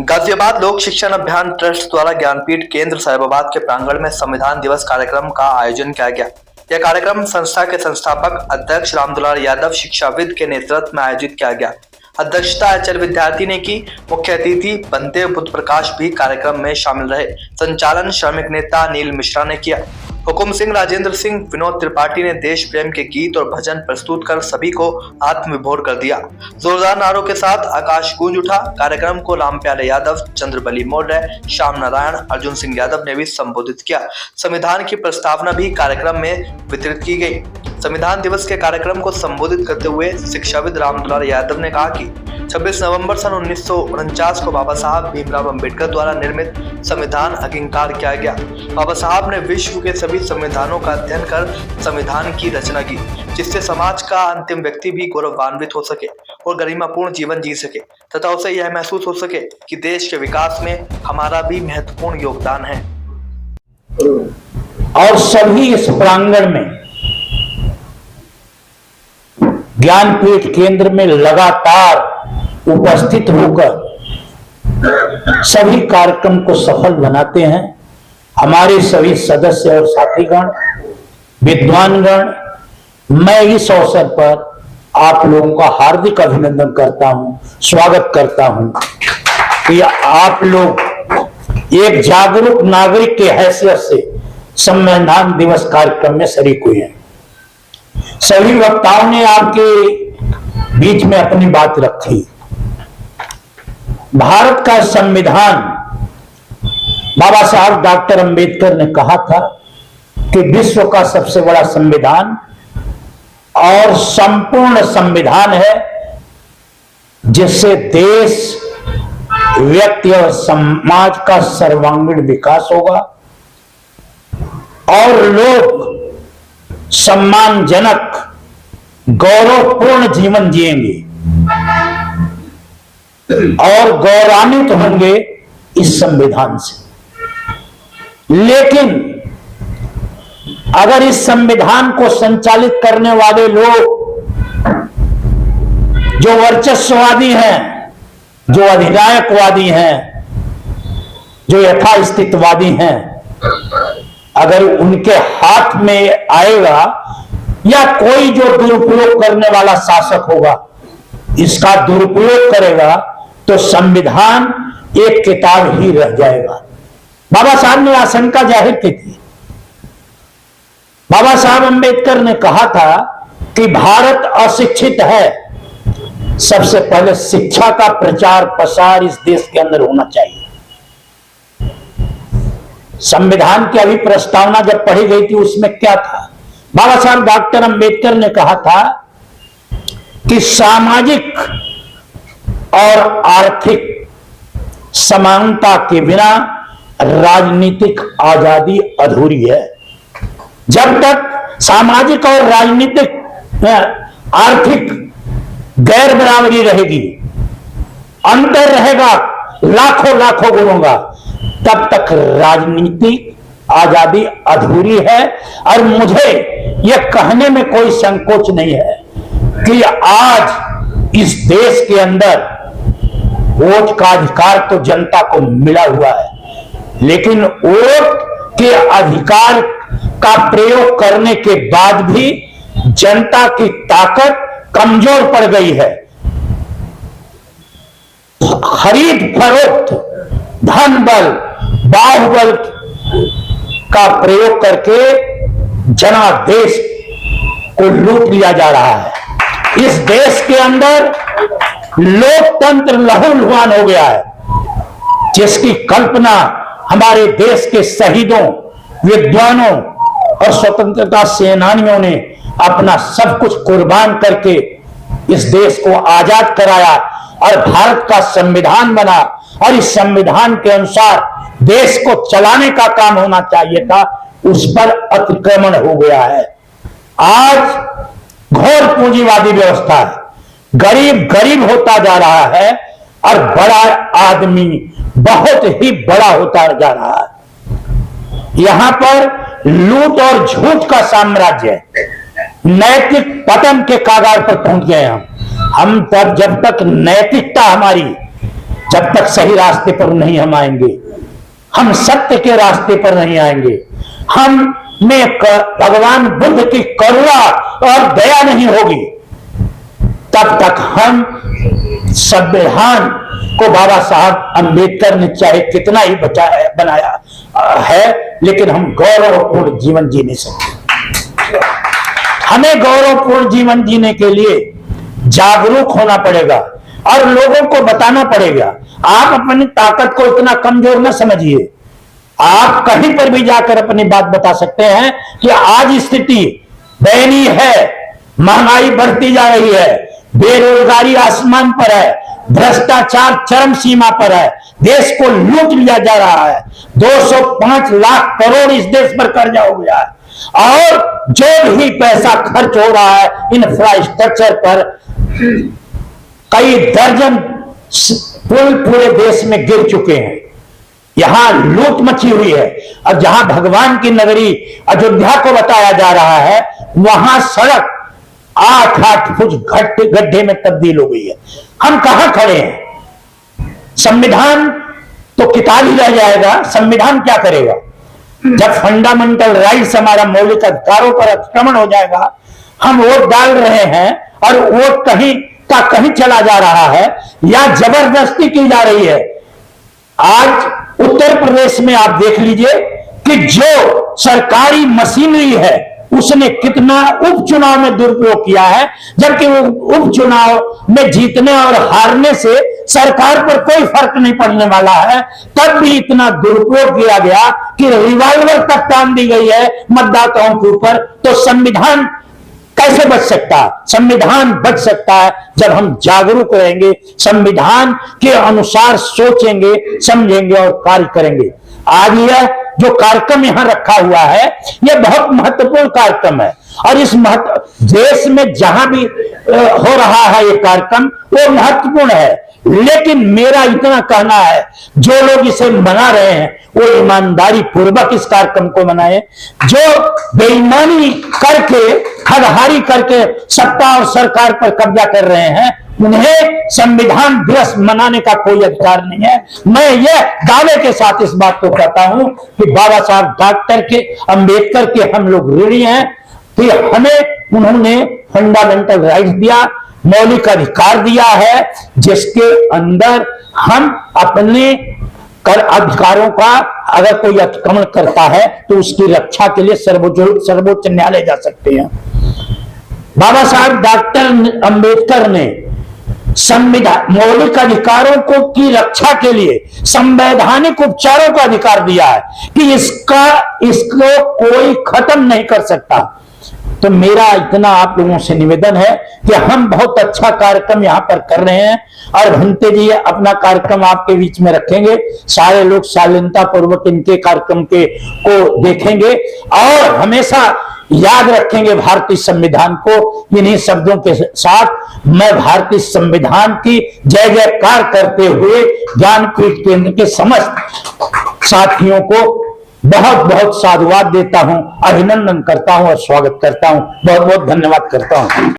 गाजियाबाद लोक शिक्षण अभियान ट्रस्ट द्वारा ज्ञानपीठ केंद्र साहिबाबाद के प्रांगण में संविधान दिवस कार्यक्रम का आयोजन किया गया। यह कार्यक्रम संस्था के संस्थापक अध्यक्ष रामदुलार यादव शिक्षाविद के नेतृत्व में आयोजित किया गया। अध्यक्षता अचल विद्यार्थी ने की। मुख्य अतिथि बंदेव बुद्ध प्रकाश भी कार्यक्रम में शामिल रहे। संचालन श्रमिक नेता नील मिश्रा ने किया। हुकुम सिंह, राजेंद्र सिंह, विनोद त्रिपाठी ने देश प्रेम के गीत और भजन प्रस्तुत कर सभी को आत्मविभोर कर दिया। जोरदार नारों के साथ आकाश गूंज उठा। कार्यक्रम को रामप्यारे यादव, चंद्रबली मौर्य, श्याम नारायण, अर्जुन सिंह यादव ने भी संबोधित किया। संविधान की प्रस्तावना भी कार्यक्रम में वितरित की गई। संविधान दिवस के कार्यक्रम को संबोधित करते हुए शिक्षाविद रामदुलार यादव ने कहा कि 26 नवंबर सन 1949 को बाबा साहब भीमराव अंबेडकर द्वारा निर्मित संविधान अंगीकार किया गया। बाबा साहब ने विश्व के सभी संविधानों का अध्ययन कर संविधान की रचना की, जिससे समाज का अंतिम व्यक्ति भी गौरवान्वित हो सके और गरिमापूर्ण जीवन जी सके तथा उसे यह महसूस हो सके कि देश के विकास में हमारा भी महत्वपूर्ण योगदान है। और सभी इस प्रांगण में ज्ञानपीठ केंद्र में लगातार उपस्थित होकर सभी कार्यक्रम को सफल बनाते हैं। हमारे सभी सदस्य और साथीगण, विद्वानगण, मैं इस अवसर पर आप लोगों का हार्दिक अभिनंदन करता हूं, स्वागत करता हूं कि आप लोग एक जागरूक नागरिक के हैसियत से संविधान दिवस कार्यक्रम में शरीक हुए हैं। सभी वक्ताओं ने आपके बीच में अपनी बात रखी। भारत का संविधान, बाबा साहब डॉक्टर अंबेडकर ने कहा था कि विश्व का सबसे बड़ा संविधान और संपूर्ण संविधान है, जिससे देश, व्यक्ति और समाज का सर्वांगीण विकास होगा और लोग सम्मानजनक, गौरवपूर्ण जीवन जिएंगे और गौरवान्वित होंगे इस संविधान से। लेकिन अगर इस संविधान को संचालित करने वाले लोग जो वर्चस्ववादी हैं, जो अधिनायकवादी हैं, जो यथास्थितिवादी हैं, अगर उनके हाथ में आएगा या कोई जो दुरुपयोग करने वाला शासक होगा इसका दुरुपयोग करेगा तो संविधान एक किताब ही रह जाएगा। बाबा साहब ने आशंका जाहिर की थी। बाबा साहब अंबेडकर ने कहा था कि भारत अशिक्षित है, सबसे पहले शिक्षा का प्रचार प्रसार इस देश के अंदर होना चाहिए। संविधान की अभी प्रस्तावना जब पढ़ी गई थी उसमें क्या था? बाबा साहब डॉक्टर अंबेडकर ने कहा था कि सामाजिक और आर्थिक समानता के बिना राजनीतिक आजादी अधूरी है। जब तक सामाजिक और राजनीतिक आर्थिक गैर बराबरी रहेगी, अंतर रहेगा लाखों लाखों गुणों का, तब तक राजनीतिक आजादी अधूरी है। और मुझे यह कहने में कोई संकोच नहीं है कि आज इस देश के अंदर वोट का अधिकार तो जनता को मिला हुआ है, लेकिन वोट के अधिकार का प्रयोग करने के बाद भी जनता की ताकत कमजोर पड़ गई है। खरीद फरोख्त, धन बल, बाहुबल का प्रयोग करके जनादेश को लूट लिया जा रहा है। इस देश के अंदर लोकतंत्र लहूलुहान हो गया है, जिसकी कल्पना हमारे देश के शहीदों, विद्वानों और स्वतंत्रता सेनानियों ने अपना सब कुछ कुर्बान करके इस देश को आजाद कराया और भारत का संविधान बना। और इस संविधान के अनुसार देश को चलाने का काम होना चाहिए था, उस पर अतिक्रमण हो गया है। आज घोर पूंजीवादी व्यवस्था है, गरीब गरीब होता जा रहा है और बड़ा आदमी बहुत ही बड़ा होता जा रहा है। यहां पर लूट और झूठ का साम्राज्य है। नैतिक पतन के कागार पर पहुंच गए हम। तब जब तक नैतिकता हमारी जब तक सही रास्ते पर नहीं हम आएंगे, हम सत्य के रास्ते पर नहीं आएंगे, हम में भगवान बुद्ध की करुणा और दया नहीं होगी, तब तक हम संविधान को बाबा साहब अंबेडकर ने चाहे कितना ही बनाया है, लेकिन हम गौरवपूर्ण जीवन जी नहीं सकते। हमें गौरवपूर्ण जीवन जीने के लिए जागरूक होना पड़ेगा और लोगों को बताना पड़ेगा। आप अपनी ताकत को इतना कमजोर न समझिए। आप कहीं पर भी जाकर अपनी बात बता सकते हैं कि आज स्थिति दयनीय है, महंगाई बढ़ती जा रही है, बेरोजगारी आसमान पर है, भ्रष्टाचार चरम सीमा पर है, देश को लूट लिया जा रहा है, 205 लाख करोड़ इस देश पर कर्जा हो गया है और जो भी पैसा खर्च हो रहा है इंफ्रास्ट्रक्चर पर, कई दर्जन पुल पूरे देश में गिर चुके हैं। यहां लूट मची हुई है। अब जहां भगवान की नगरी अयोध्या को बताया जा रहा है, वहां सड़क 8-8 फुट गड्ढे में तब्दील हो गई है। हम कहां खड़े हैं? संविधान तो किताब ही रह जाएगा। संविधान क्या करेगा? जब फंडामेंटल राइट्स, हमारा मौलिक अधिकारों पर अतिक्रमण हो जाएगा। हम वोट डाल रहे हैं और वोट कहीं का कहीं चला जा रहा है या जबरदस्ती की जा रही है। आज उत्तर प्रदेश में आप देख लीजिए कि जो सरकारी मशीनरी है उसने कितना उपचुनाव में दुरुपयोग किया है, जबकि वो उपचुनाव में जीतने और हारने से सरकार पर कोई फर्क नहीं पड़ने वाला है। तब भी इतना दुरुपयोग किया गया कि रिवॉल्वर तक तान दी गई है मतदाताओं के ऊपर। तो संविधान कैसे बच सकता है? संविधान बच सकता है जब हम जागरूक रहेंगे, संविधान के अनुसार सोचेंगे, समझेंगे और कार्य करेंगे। आज यह जो कार्यक्रम यहां रखा हुआ है, यह बहुत महत्वपूर्ण कार्यक्रम है और इस देश में जहां भी हो रहा है ये कार्यक्रम, वो महत्वपूर्ण है। लेकिन मेरा इतना कहना है, जो लोग इसे मना रहे हैं वो ईमानदारी पूर्वक इस कार्यक्रम को मनाए। जो बेईमानी करके, हदहारी करके सत्ता और सरकार पर कब्जा कर रहे हैं, उन्हें संविधान दिवस मनाने का कोई अधिकार नहीं है। मैं यह दावे के साथ इस बात को कहता हूं कि बाबा साहब डॉक्टर के अंबेडकर के हम लोग ऋणी हैं कि हमें उन्होंने फंडामेंटल राइट्स दिया, मौलिक अधिकार दिया है, जिसके अंदर हम अपने कर अधिकारों का अगर कोई अतिक्रमण करता है तो उसकी रक्षा के लिए सर्वोच्च न्यायालय जा सकते हैं। बाबा साहब डॉक्टर अंबेडकर ने संविधान मौलिक अधिकारों को की रक्षा के लिए संवैधानिक उपचारों का अधिकार दिया है कि इसको कोई खत्म नहीं कर सकता। तो मेरा इतना आप लोगों से निवेदन है कि हम बहुत अच्छा कार्यक्रम यहाँ पर कर रहे हैं और भंते जी अपना कार्यक्रम आपके बीच में रखेंगे। सारे लोग शालीनता पूर्वक इनके कार्यक्रम को देखेंगे और हमेशा याद रखेंगे भारतीय संविधान को। इन्हीं शब्दों के साथ मैं भारतीय संविधान की जय जयकार करते हुए ज्ञानपीठ केंद्र के समस्त साथियों को बहुत बहुत साधुवाद देता हूं, अभिनंदन करता हूं और स्वागत करता हूं। बहुत बहुत धन्यवाद करता हूं।